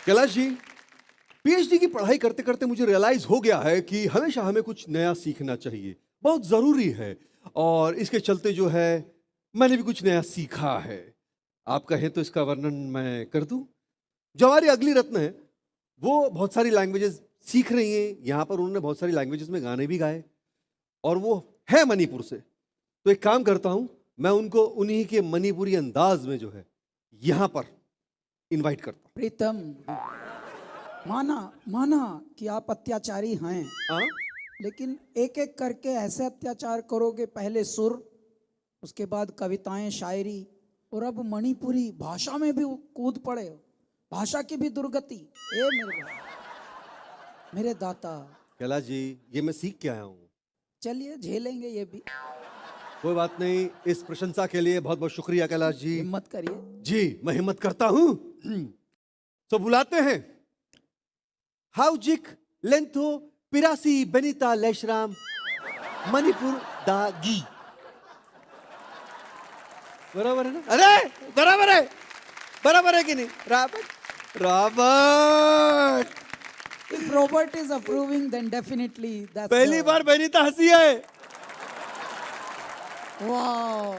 Kailash ji, PhD की पढ़ाई करते करते मुझे रियलाइज हो गया है कि हमेशा हमें कुछ नया सीखना चाहिए, बहुत जरूरी है। और इसके चलते जो है मैंने भी कुछ नया सीखा है। आप कहें तो इसका वर्णन मैं कर दूं। जो हमारी अगली रत्न है वो बहुत सारी लैंग्वेजेस सीख रही हैं। यहाँ पर उन्होंने बहुत सारी लैंग्वेजेस में गाने भी गाए और वो है मणिपुर से। तो एक काम करता हूं, मैं उनको उन्हीं के मणिपुरी अंदाज में जो है यहाँ पर इनवाइट करता हूं। प्रीतम, माना माना कि आप अत्याचारी हैं, हाँ? लेकिन एक एक करके ऐसे अत्याचार करोगे, पहले सुर, उसके बाद कविताएं, शायरी, और अब मणिपुरी भाषा में भी कूद पड़े हो। भाषा की भी दुर्गति। ए मेरे भाई, मेरे दाता, कैलाश जी, ये मैं सीख के आया हूँ। चलिए झेलेंगे ये भी। कोई बात नहीं, इस प्रशंसा के लिए बहुत बहुत शुक्रिया कैलाश जी। हिम्मत करिए जी, मैं हिम्मत करता हूं। तो बुलाते हैं हाउजिक लेंथो पिरासी बेनिता लेशराम मणिपुर दागी। बराबर है ना? अरे बराबर है, बराबर है कि नहीं? Robert, Robert. If Robert is approving, then definitely that's पहली the- बार बेनिता हंसी है। वाह,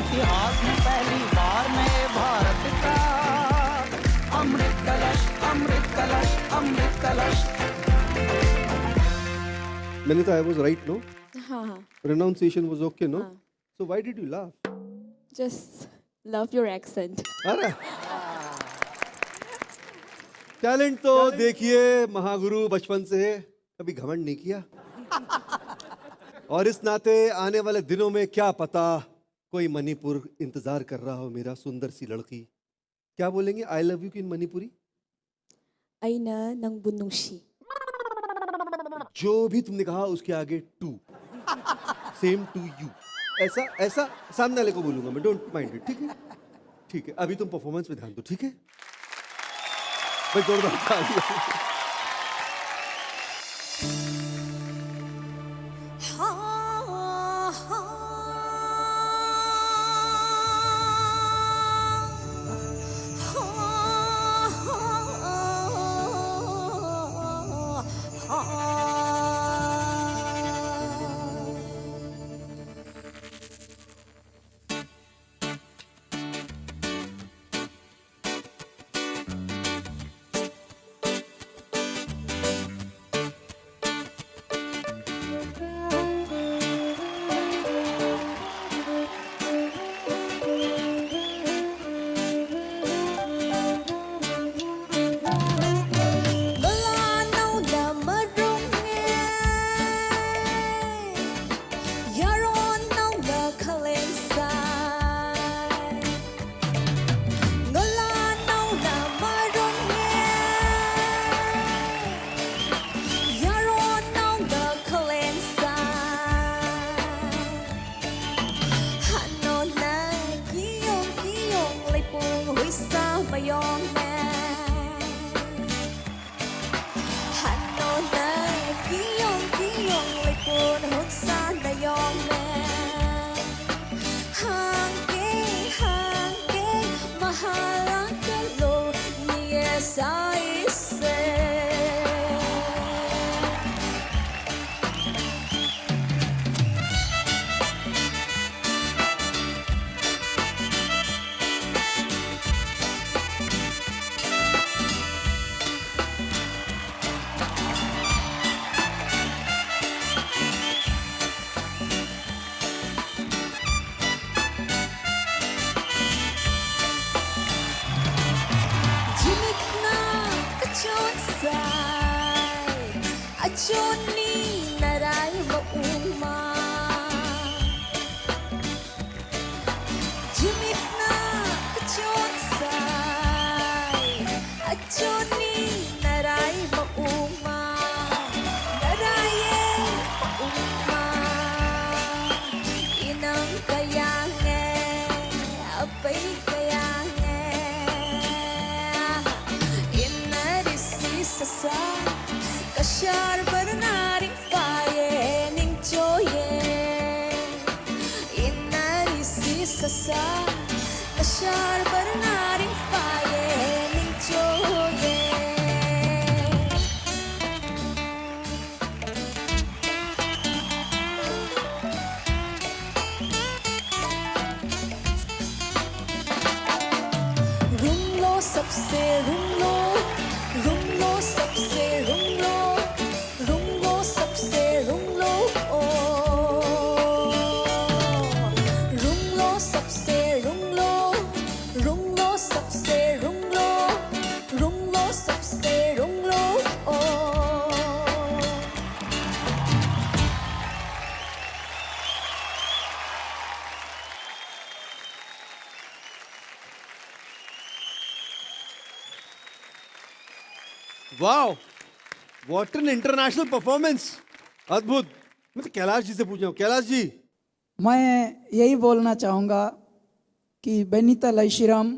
इतिहास में पहली बार नए भारत का अमृत कलश, अमृत कलश, अमृत कलश। Benita, I was right, no? हाँ, Pronunciation was okay, no? हाँ. So why did you laugh? Just love your accent. अरे टैलेंट तो देखिए महागुरु बचपन से कभी घमंड नहीं किया। और इस नाते आने वाले दिनों में क्या पता कोई मणिपुर इंतजार कर रहा हो मेरा सुंदर सी लड़की। क्या बोलेंगे I love you in Manipuri? Aina nangbu nungshi. जो भी तुमने कहा उसके आगे टू, सेम टू यू, ऐसा ऐसा सामने वाले को बोलूंगा मैं। डोंट माइंड इट, ठीक है? ठीक है, अभी तुम परफॉर्मेंस पे ध्यान दो, ठीक है? भाई जोरदार तालियां। Kashar barnaring faye ning choye inari si sasa Kashar barnaring faye ning choye wow, what an international performance, अद्भुत। मैं तो कैलाश जी से पूछ रहा हूँ, कैलाश जी मैं यही बोलना चाहूँगा कि बेनिता लैशिरम,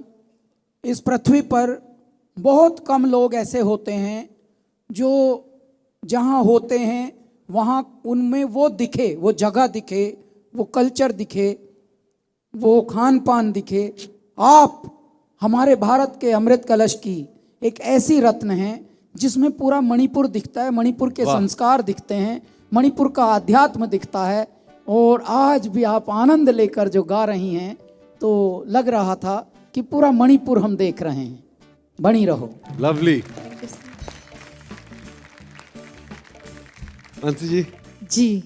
इस पृथ्वी पर बहुत कम लोग ऐसे होते हैं जो जहाँ होते हैं वहाँ उनमें वो दिखे, वो जगह दिखे, वो कल्चर दिखे, वो खान पान दिखे। आप हमारे भारत के अमृत कलश की एक ऐसी रत्न हैं जिसमें पूरा मणिपुर दिखता है, मणिपुर के वाह। संस्कार दिखते हैं, मणिपुर का आध्यात्म दिखता है। और आज भी आप आनंद लेकर जो गा रही हैं तो लग रहा था कि पूरा मणिपुर हम देख रहे हैं। बनी रहो। लवली। मानसी जी जी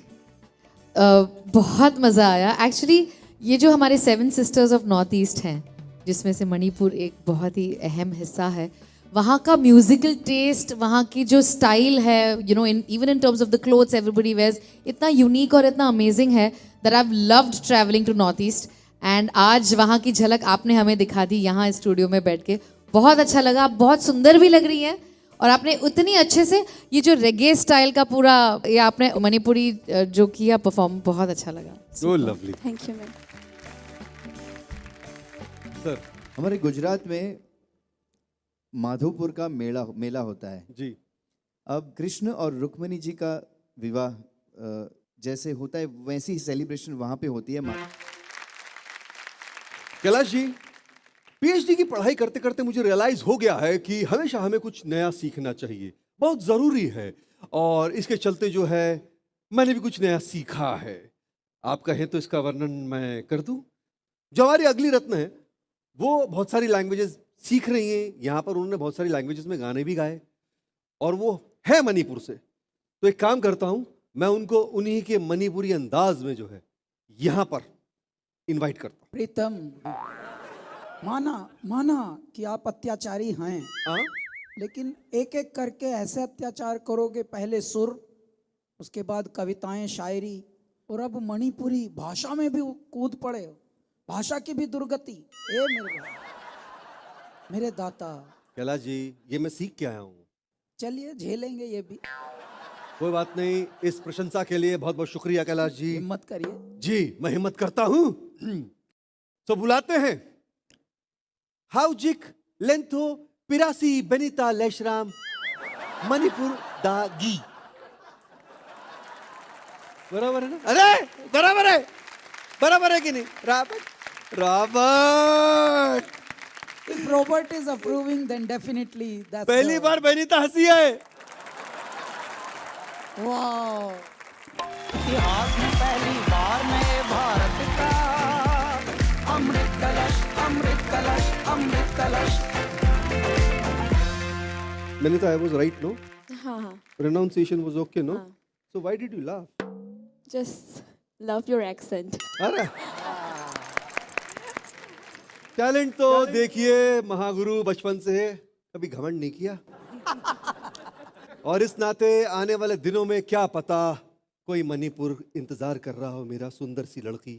बहुत मज़ा आया एक्चुअली। ये जो हमारे 7 सिस्टर्स ऑफ नॉर्थ ईस्ट हैं, जिसमें से मणिपुर एक बहुत ही अहम हिस्सा है, वहाँ का म्यूजिकल टेस्ट, वहाँ की जो स्टाइल है, you know, even in terms of the clothes everybody wears, इतना यूनिक और इतना अमेजिंग है that I have loved travelling to north east. And आज वहाँ की झलक आपने हमें दिखा दी यहाँ स्टूडियो में बैठ के, बहुत अच्छा लगा। आप बहुत सुंदर भी लग रही हैं और आपने उतनी अच्छे से ये जो रेगे स्टाइल का पूरा ये आपने मणिपुरी जो किया परफॉर्म, बहुत अच्छा लगा। So lovely. Thank you ma'am. Sir हमारे गुजरात में माधोपुर का मेला होता है जी, अब कृष्ण और रुक्मिणी जी का विवाह जैसे होता है वैसी ही सेलिब्रेशन वहाँ पे होती है। कैलाश जी, पीएचडी की पढ़ाई करते करते मुझे रियलाइज हो गया है कि हमेशा हमें कुछ नया सीखना चाहिए, बहुत जरूरी है। और इसके चलते जो है मैंने भी कुछ नया सीखा है। आप कहें तो इसका वर्णन मैं कर दूं। जो हमारी अगली रत्न है वो बहुत सारी लैंग्वेजेस सीख रही हैं, यहाँ पर उन्होंने बहुत सारी लैंग्वेजेस में गाने भी गाए और वो है मणिपुर से। तो एक काम करता हूँ, मैं उनको उन्हीं के मणिपुरी अंदाज में जो है यहाँ पर इनवाइट करता हूँ। प्रीतम, माना कि आप अत्याचारी हैं, हाँ? लेकिन एक एक करके ऐसे अत्याचार करोगे, पहले सुर, उसके बाद कविताएं, शायरी, और अब मणिपुरी भाषा में भी कूद पड़े हो। भाषा की भी दुर्गति। ए मेरे भाई, मेरे दाता, कैलाश जी, ये मैं सीख के आया हूँ। चलिए झेलेंगे ये भी, कोई बात नहीं। इस प्रशंसा के लिए बहुत बहुत शुक्रिया कैलाश जी। हिम्मत करिए। जी, मैं हिम्मत करता हूँ। तो बुलाते हैं हाउजिक लेंथो पिरासी बेनिता लैशराम मणिपुर दागी। बराबर है ना? अरे बराबर है, बराबर है कि नहीं? Robert, Robert. If Robert is approving, then definitely that's पहली the- बार बेनिता हंसी है। Wow. इतिहास में पहली बार नए भारत का अमृत कलश, अमृत कलश, अमृत कलश। Benita, I was right, no? हाँ हाँ, Pronunciation was okay, no? हाँ। So why did you laugh? Just love your accent. अरे टैलेंट तो देखिए महागुरु बचपन से है, कभी घमंड नहीं किया। और इस नाते आने वाले दिनों में क्या पता कोई मणिपुर इंतजार कर रहा हो मेरा सुंदर सी लड़की।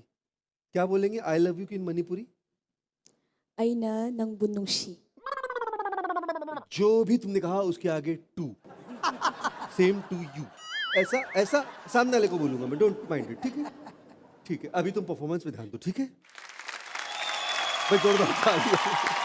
क्या बोलेंगे आई लव यू की इन मणिपुरी? अइना नंगबु नुंगशी। जो भी तुमने कहा उसके आगे टू, सेम टू यू, ऐसा ऐसा सामने वाले को बोलूंगा मैं, डोंट माइंड इट। ठीक है, ठीक है। अभी तुम परफॉर्मेंस पे ध्यान दो, ठीक है? मैं जोरदार ताली।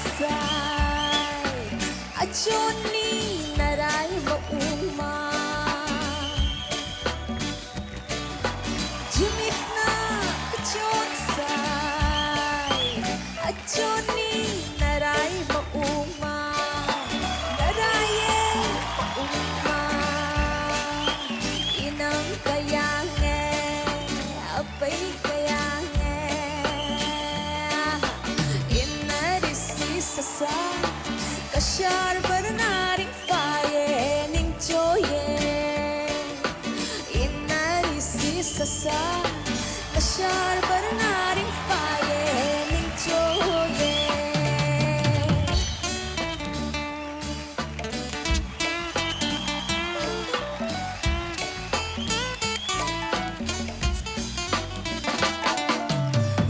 side Achoni naray mauma Jimit na achon side Achoni naray mauma Naraye mauma Inang kaya nge Apay kaya nge Inarisi sasa Kasyar barnaring faye ning choye Inarisi sasa Kasyar barnaring faye ning choye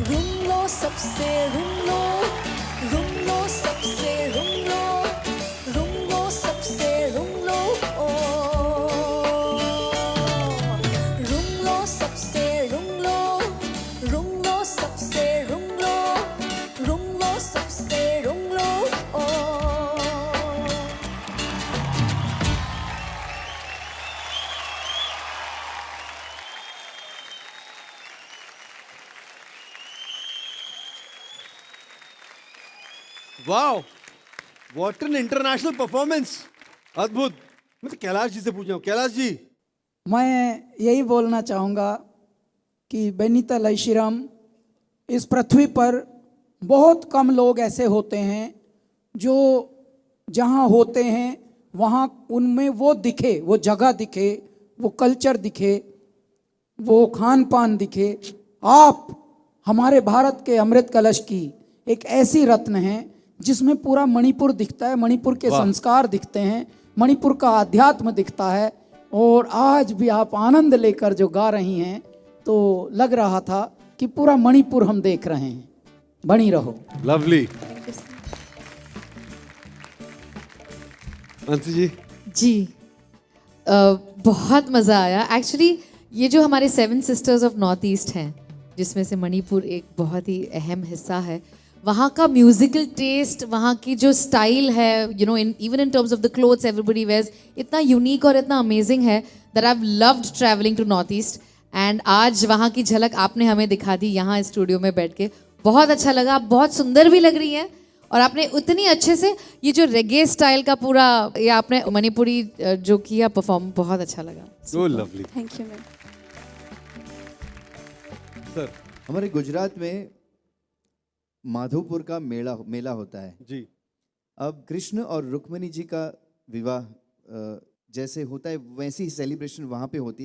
room लो सबसे room लो सबसे room लो सबसे room लो ओ room लो सबसे room लो सबसे रूम लो सबसे room low oh wow, what an international performance, अद्भुत। मैं तो कैलाश जी से पूछ रहा हूँ, कैलाश जी मैं यही बोलना चाहूँगा कि बेनिता लैशिरम, इस पृथ्वी पर बहुत कम लोग ऐसे होते हैं जो जहाँ होते हैं वहाँ उनमें वो दिखे, वो जगह दिखे, वो कल्चर दिखे, वो खान पान दिखे। आप हमारे भारत के अमृत कलश की एक ऐसी रत्न हैं जिसमें पूरा मणिपुर दिखता है, मणिपुर के संस्कार दिखते हैं, मणिपुर का आध्यात्म दिखता है। और आज भी आप आनंद लेकर जो गा रही हैं तो लग रहा था कि पूरा मणिपुर हम देख रहे हैं। बनी रहो। लवली। अंशु जी जी बहुत मज़ा आया। एक्चुअली ये जो हमारे 7 सिस्टर्स ऑफ नॉर्थ ईस्ट हैं, जिसमें से मणिपुर एक बहुत ही अहम हिस्सा है, वहाँ का म्यूजिकल टेस्ट, वहाँ की जो स्टाइल है, you know, even in terms of the clothes everybody wears, इतना यूनिक और इतना अमेजिंग है that I have loved travelling to north east. And आज वहाँ की झलक आपने हमें दिखा दी यहाँ स्टूडियो में बैठ के। बहुत अच्छा लगा, आप बहुत सुंदर भी लग रही हैं और आपने उतनी अच्छे से ये जो रेगे स्टाइल का पूरा ये आपने मणिपुरी जो किया परफॉर्म, बहुत अच्छा लगा। So lovely. Thank you ma'am. Sir हमारे गुजरात में माधोपुर का मेला होता है जी। अब कृष्ण और रुक्मिणी जी का विवाह जैसे होता है वैसी सेलिब्रेशन वहाँ पे होती है।